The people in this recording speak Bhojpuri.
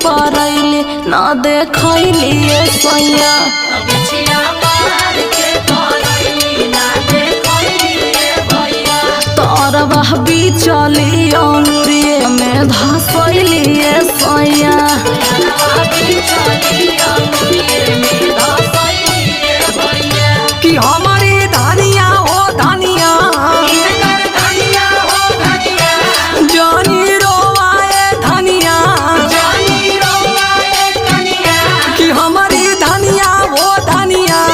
परैली ना देखैली सैया तरवा बिचली अंगुरिये में धसैली सैया